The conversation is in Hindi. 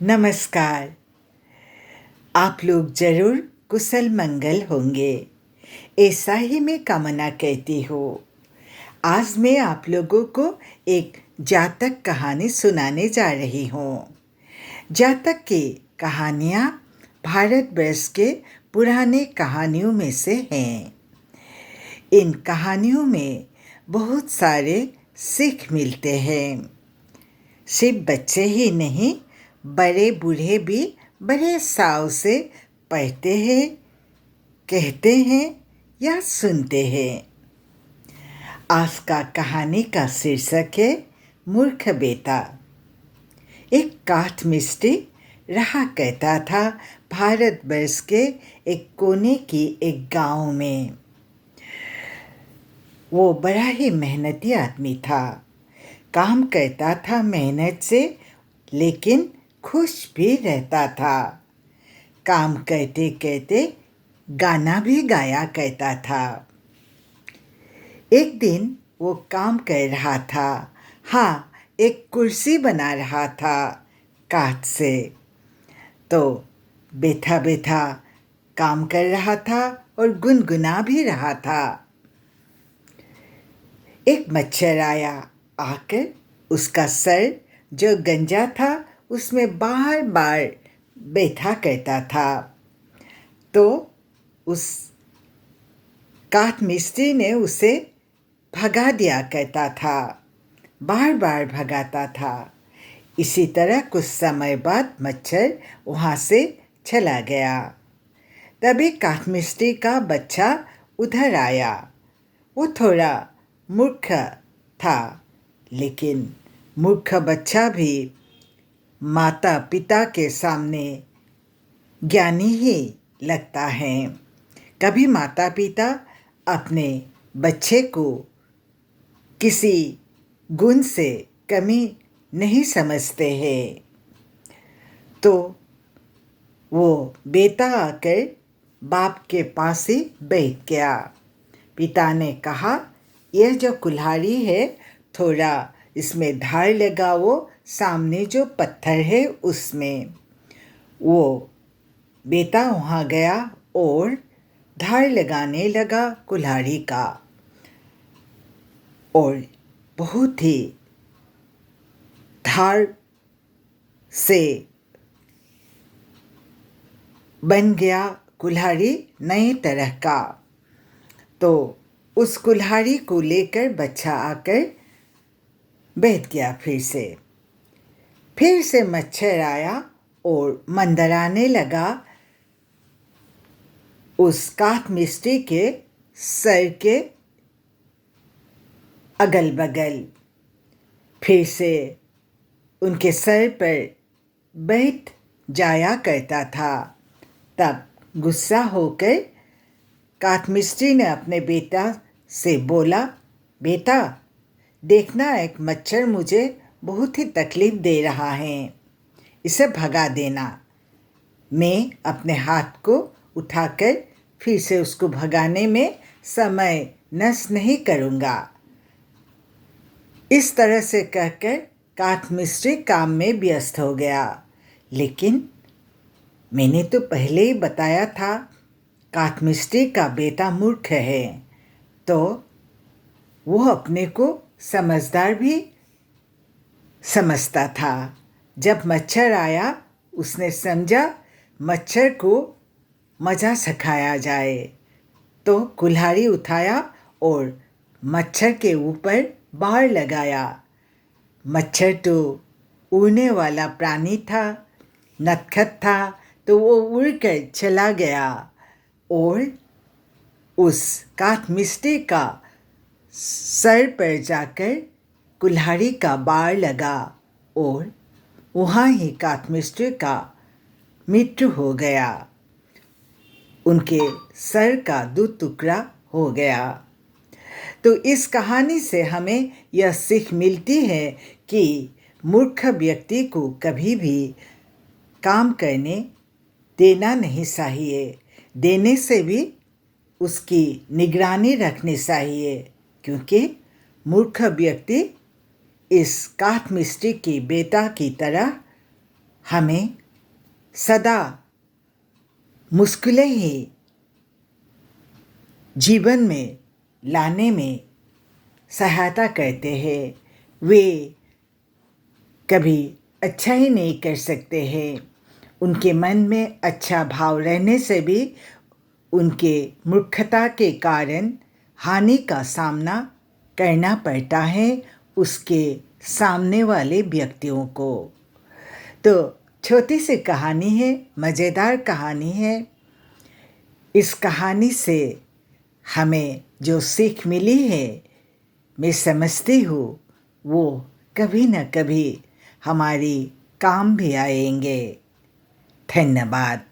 नमस्कार। आप लोग जरूर कुशल मंगल होंगे, ऐसा ही मैं कामना कहती हूँ। आज मैं आप लोगों को एक जातक कहानी सुनाने जा रही हूँ। जातक की कहानियाँ भारतवर्ष के पुराने कहानियों में से हैं। इन कहानियों में बहुत सारे सीख मिलते हैं। सिर्फ बच्चे ही नहीं, बड़े बूढ़े भी बड़े चाव से पढ़ते हैं, कहते हैं या सुनते हैं। आज का कहानी का शीर्षक है मूर्ख बेटा। एक काठ मिस्त्री रहा करता था भारतवर्ष के एक कोने की एक गांव में। वो बड़ा ही मेहनती आदमी था। काम करता था मेहनत से, लेकिन खुश भी रहता था। काम करते करते गाना भी गाया करता था। एक दिन वो काम कर रहा था। हाँ, एक कुर्सी बना रहा था काठ से। तो बैठा बैठा काम कर रहा था और गुनगुना भी रहा था। एक मच्छर आया, आकर उसका सर जो गंजा था उसमें बार बार बैठा करता था। तो उस काठ मिस्त्री ने उसे भगा दिया करता था, बार बार भगाता था। इसी तरह कुछ समय बाद मच्छर वहाँ से चला गया। तभी काठ मिस्त्री का बच्चा उधर आया। वो थोड़ा मूर्ख था, लेकिन मूर्ख बच्चा भी माता पिता के सामने ज्ञानी ही लगता है। कभी माता पिता अपने बच्चे को किसी गुण से कमी नहीं समझते हैं। तो वो बेटा आकर बाप के पास ही बैठ गया। पिता ने कहा, यह जो कुल्हाड़ी है, थोड़ा इसमें धार लगाओ, सामने जो पत्थर है उसमें। वो बेटा वहाँ गया और धार लगाने लगा कुल्हाड़ी का, और बहुत ही धार से बन गया कुल्हाड़ी नए तरह का। तो उस कुल्हाड़ी को लेकर बच्चा आकर बैठ गया। फिर से मच्छर आया और मंडराने लगा उस काठ मिस्त्री के सर के अगल बगल। फिर से उनके सर पर बैठ जाया करता था। तब गुस्सा होकर काठ मिस्त्री ने अपने बेटा से बोला, बेटा देखना, एक मच्छर मुझे बहुत ही तकलीफ दे रहा है, इसे भगा देना। मैं अपने हाथ को उठाकर फिर से उसको भगाने में समय नष्ट नहीं करूँगा। इस तरह से कहकर काठ मिस्त्री काम में व्यस्त हो गया। लेकिन मैंने तो पहले ही बताया था, काठ मिस्त्री का बेटा मूर्ख है। तो वो अपने को समझदार भी समझता था। जब मच्छर आया, उसने समझा मच्छर को मज़ा सिखाया जाए। तो कुल्हाड़ी उठाया और मच्छर के ऊपर बाड़ लगाया। मच्छर तो उड़ने वाला प्राणी था, नटखट था, तो वो उड़कर चला गया और उस काठ मिस्त्री का सर पर जाकर कुल्हाड़ी का बाड़ लगा और वहाँ ही काठ मिस्त्री का मृत्यु हो गया। उनके सर का 2 टुकड़ा हो गया। तो इस कहानी से हमें यह सीख मिलती है कि मूर्ख व्यक्ति को कभी भी काम करने देना नहीं चाहिए। देने से भी उसकी निगरानी रखनी चाहिए, क्योंकि मूर्ख व्यक्ति इस काठ मिस्त्री की बेटा की तरह हमें सदा मुश्किलें ही जीवन में लाने में सहायता करते हैं। वे कभी अच्छा ही नहीं कर सकते हैं। उनके मन में अच्छा भाव रहने से भी उनके मूर्खता के कारण हानि का सामना करना पड़ता है उसके सामने वाले व्यक्तियों को। तो छोटी सी कहानी है, मज़ेदार कहानी है। इस कहानी से हमें जो सीख मिली है, मैं समझती हूँ वो कभी न कभी हमारी काम भी आएंगे। धन्यवाद।